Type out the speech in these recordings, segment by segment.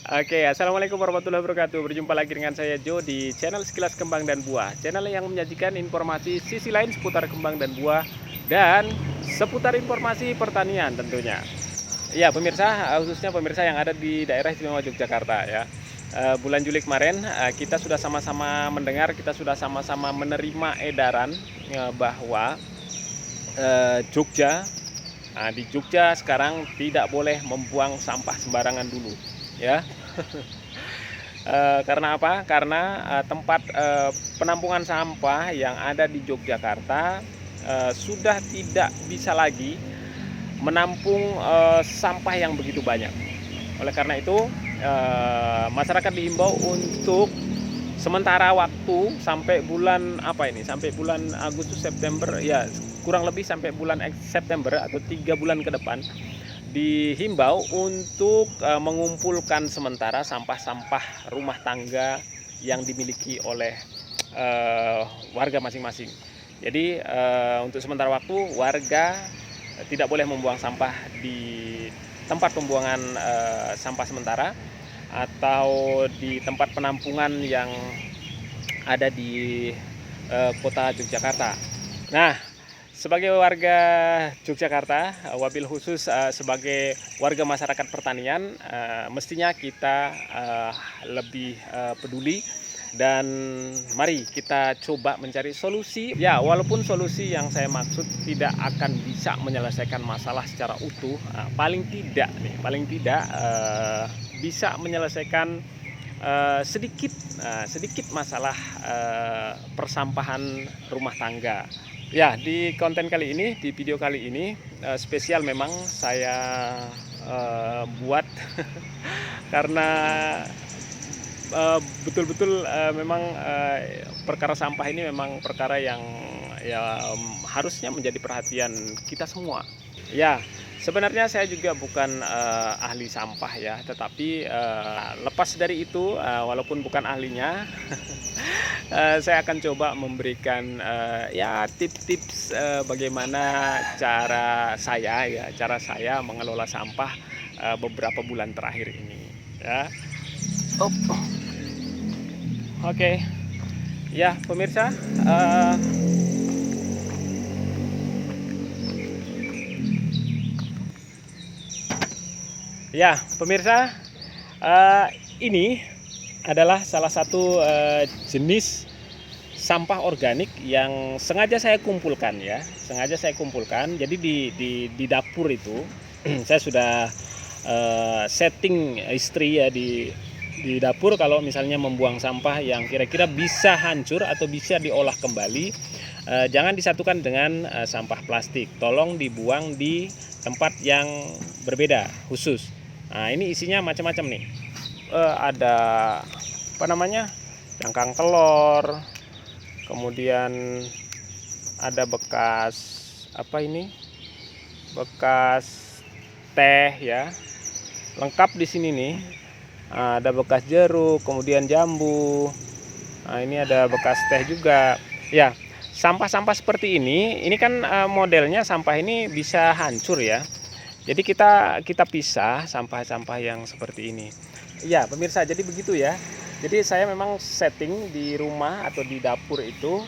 Oke, assalamualaikum warahmatullahi wabarakatuh. Berjumpa lagi dengan saya Jo di channel Sekilas Kembang dan Buah, channel yang menyajikan informasi sisi lain seputar kembang dan buah dan seputar informasi pertanian tentunya. Ya, pemirsa, khususnya pemirsa yang ada di daerah istimewa Yogyakarta ya. Bulan Juli kemarin kita sudah sama-sama mendengar, kita sudah sama-sama menerima edaran bahwa Jogja, di Jogja sekarang tidak boleh membuang sampah sembarangan dulu, ya. Karena apa? Karena tempat penampungan sampah yang ada di Yogyakarta sudah tidak bisa lagi menampung sampah yang begitu banyak. Oleh karena itu, masyarakat diimbau untuk sementara waktu sampai bulan apa ini? Sampai bulan Agustus September ya, kurang lebih sampai bulan September atau 3 bulan ke depan dihimbau untuk mengumpulkan sementara sampah-sampah rumah tangga yang dimiliki oleh warga masing-masing. Jadi untuk sementara waktu warga tidak boleh membuang sampah di tempat pembuangan sampah sementara atau di tempat penampungan yang ada di kota Yogyakarta. Nah, sebagai warga Yogyakarta, wabil khusus sebagai warga masyarakat pertanian, mestinya kita lebih peduli dan mari kita coba mencari solusi. Ya, walaupun solusi yang saya maksud tidak akan bisa menyelesaikan masalah secara utuh, paling tidak bisa menyelesaikan sedikit masalah persampahan rumah tangga. Ya, di konten kali ini, di video kali ini spesial memang saya buat karena betul-betul memang perkara sampah ini memang perkara yang ya harusnya menjadi perhatian kita semua. Ya, sebenarnya saya juga bukan ahli sampah ya, tetapi lepas dari itu, walaupun bukan ahlinya, saya akan coba memberikan ya tips-tips bagaimana cara saya mengelola sampah beberapa bulan terakhir ini. Ya, oke. Ya, pemirsa. Ya, pemirsa, ini adalah salah satu jenis sampah organik yang sengaja saya kumpulkan ya, Jadi di dapur itu saya sudah setting istri ya di dapur kalau misalnya membuang sampah yang kira-kira bisa hancur atau bisa diolah kembali, jangan disatukan dengan sampah plastik. Tolong dibuang di tempat yang berbeda khusus. Nah, ini isinya macam-macam nih. Ada apa namanya? Cangkang telur. Kemudian ada bekas apa ini? Bekas teh ya. Lengkap di sini nih. Ada bekas jeruk, kemudian jambu. Nah, ini ada bekas teh juga. Ya, sampah-sampah seperti ini kan modelnya sampah ini bisa hancur ya. Jadi kita pisah sampah-sampah yang seperti ini. Ya, pemirsa, jadi begitu ya. Jadi saya memang setting di rumah atau di dapur itu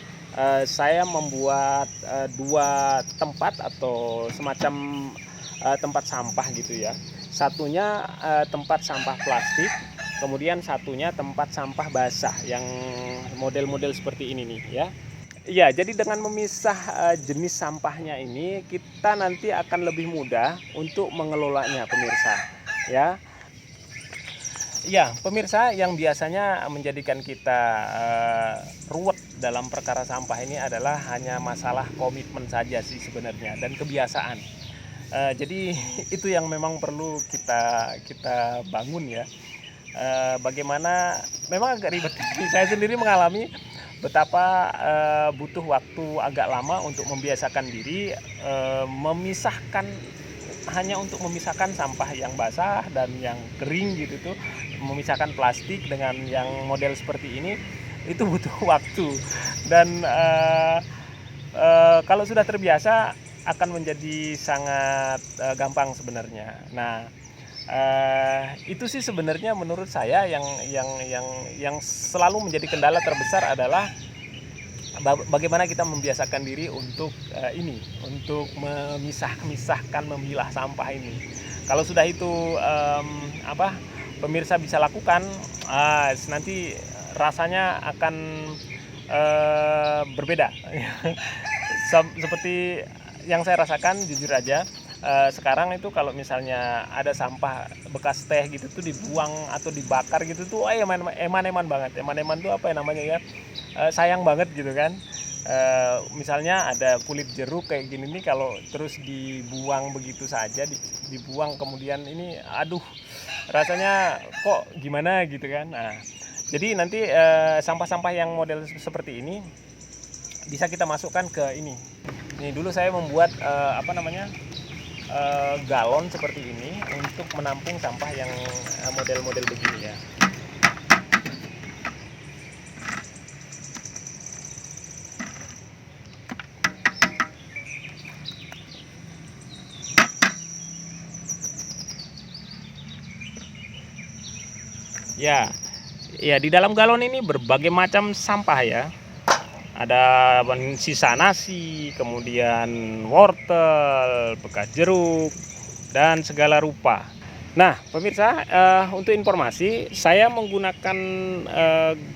saya membuat dua tempat atau semacam tempat sampah gitu ya. Satunya tempat sampah plastik, kemudian satunya tempat sampah basah yang model-model seperti ini nih ya. Iya, jadi dengan memisah jenis sampahnya ini kita nanti akan lebih mudah untuk mengelolanya, pemirsa. Ya, iya, pemirsa, yang biasanya menjadikan kita ruwet dalam perkara sampah ini adalah hanya masalah komitmen saja sih sebenarnya dan kebiasaan. Jadi itu yang memang perlu kita bangun ya. Bagaimana memang agak ribet. Saya sendiri mengalami betapa butuh waktu agak lama untuk membiasakan diri hanya untuk memisahkan sampah yang basah dan yang kering gitu tuh, memisahkan plastik dengan yang model seperti ini itu butuh waktu dan kalau sudah terbiasa akan menjadi sangat gampang sebenarnya. Nah, Itu sih sebenarnya menurut saya yang selalu menjadi kendala terbesar adalah bagaimana kita membiasakan diri untuk untuk memisahkan, memilah sampah ini. Kalau sudah itu pemirsa bisa lakukan, nanti rasanya akan berbeda. Seperti yang saya rasakan, jujur aja, sekarang itu kalau misalnya ada sampah bekas teh gitu tuh dibuang atau dibakar gitu tuh, eman-eman banget. Eman-eman tuh apa ya namanya ya, sayang banget gitu kan. Misalnya ada kulit jeruk kayak gini nih, kalau terus dibuang begitu saja, dibuang kemudian ini, aduh, rasanya kok gimana gitu kan. Nah, jadi nanti sampah-sampah yang model seperti ini bisa kita masukkan ke ini. Nih dulu saya membuat galon seperti ini untuk menampung sampah yang model-model begini ya. Ya, di dalam galon ini berbagai macam sampah ya. Ada sisa nasi, kemudian wortel, bekas jeruk, dan segala rupa. Nah, pemirsa, untuk informasi, saya menggunakan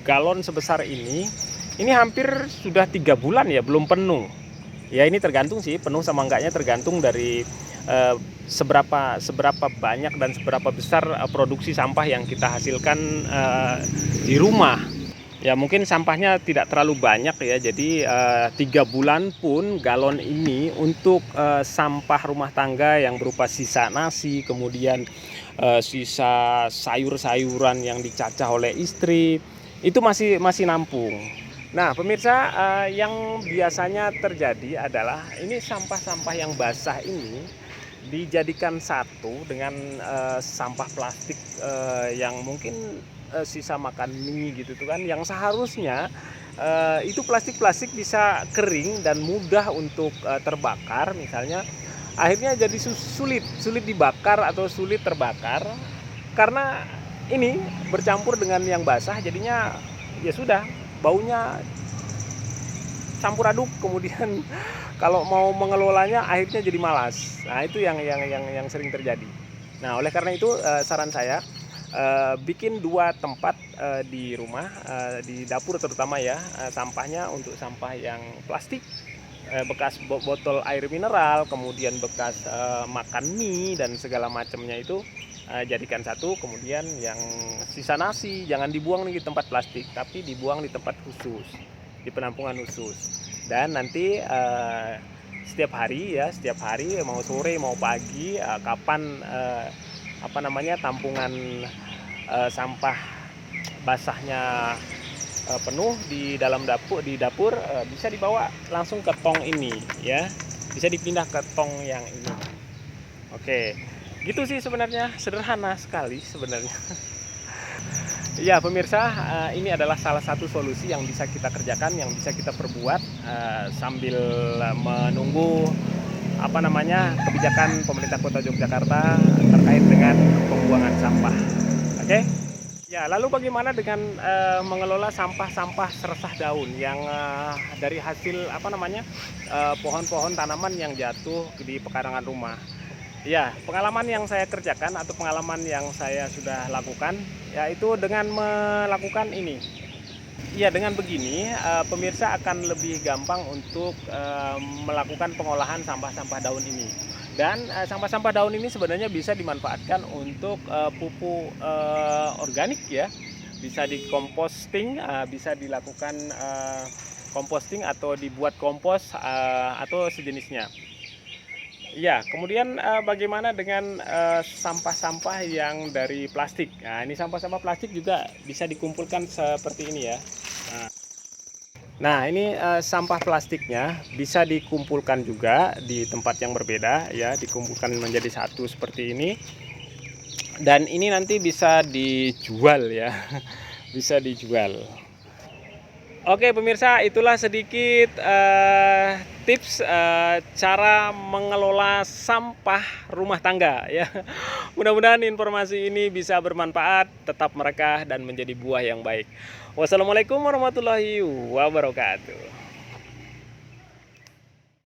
galon sebesar ini hampir sudah 3 bulan ya, belum penuh. Ya ini tergantung sih, penuh sama enggaknya tergantung dari seberapa banyak dan seberapa besar produksi sampah yang kita hasilkan di rumah. Ya mungkin sampahnya tidak terlalu banyak ya, jadi 3 bulan pun galon ini untuk sampah rumah tangga yang berupa sisa nasi, kemudian sisa sayur-sayuran yang dicacah oleh istri, itu masih nampung. Nah pemirsa, yang biasanya terjadi adalah ini sampah-sampah yang basah ini dijadikan satu dengan sampah plastik yang mungkin sisa makan mie gitu tuh kan, yang seharusnya itu plastik-plastik bisa kering dan mudah untuk terbakar misalnya, akhirnya jadi sulit dibakar atau sulit terbakar karena ini bercampur dengan yang basah, jadinya ya sudah, baunya campur aduk, kemudian kalau mau mengelolanya akhirnya jadi malas. Nah itu yang sering terjadi. Nah oleh karena itu saran saya, bikin 2 tempat di rumah, di dapur terutama ya, sampahnya untuk sampah yang plastik, bekas botol air mineral, kemudian bekas makan mie dan segala macamnya itu jadikan satu, kemudian yang sisa nasi jangan dibuang di tempat plastik, tapi dibuang di tempat khusus, di penampungan khusus. Dan nanti setiap hari mau sore mau pagi, kapan tampungan sampah basahnya penuh di dapur, bisa dibawa langsung ke tong ini ya, bisa dipindah ke tong yang ini. Oke, gitu sih sebenarnya, sederhana sekali sebenarnya. Ya pemirsa, ini adalah salah satu solusi yang bisa kita kerjakan, yang bisa kita perbuat sambil menunggu kebijakan pemerintah Kota Yogyakarta terkait dengan pembuangan sampah. Oke? Ya, lalu bagaimana dengan mengelola sampah-sampah seresah daun yang dari hasil pohon-pohon tanaman yang jatuh di pekarangan rumah? Ya, pengalaman yang saya kerjakan atau pengalaman yang saya sudah lakukan, yaitu dengan melakukan ini. Ya, dengan begini pemirsa akan lebih gampang untuk melakukan pengolahan sampah-sampah daun ini. Dan sampah-sampah daun ini sebenarnya bisa dimanfaatkan untuk pupuk organik ya. Bisa dikomposting, bisa dilakukan komposting atau dibuat kompos atau sejenisnya. Ya, kemudian bagaimana dengan sampah-sampah yang dari plastik? Nah, ini sampah-sampah plastik juga bisa dikumpulkan seperti ini ya. Nah, ini sampah plastiknya bisa dikumpulkan juga di tempat yang berbeda ya, dikumpulkan menjadi satu seperti ini. Dan ini nanti bisa dijual ya, bisa dijual. Oke pemirsa, itulah sedikit tips cara mengelola sampah rumah tangga ya. Mudah-mudahan informasi ini bisa bermanfaat, tetap merekah dan menjadi buah yang baik. Wassalamualaikum warahmatullahi wabarakatuh.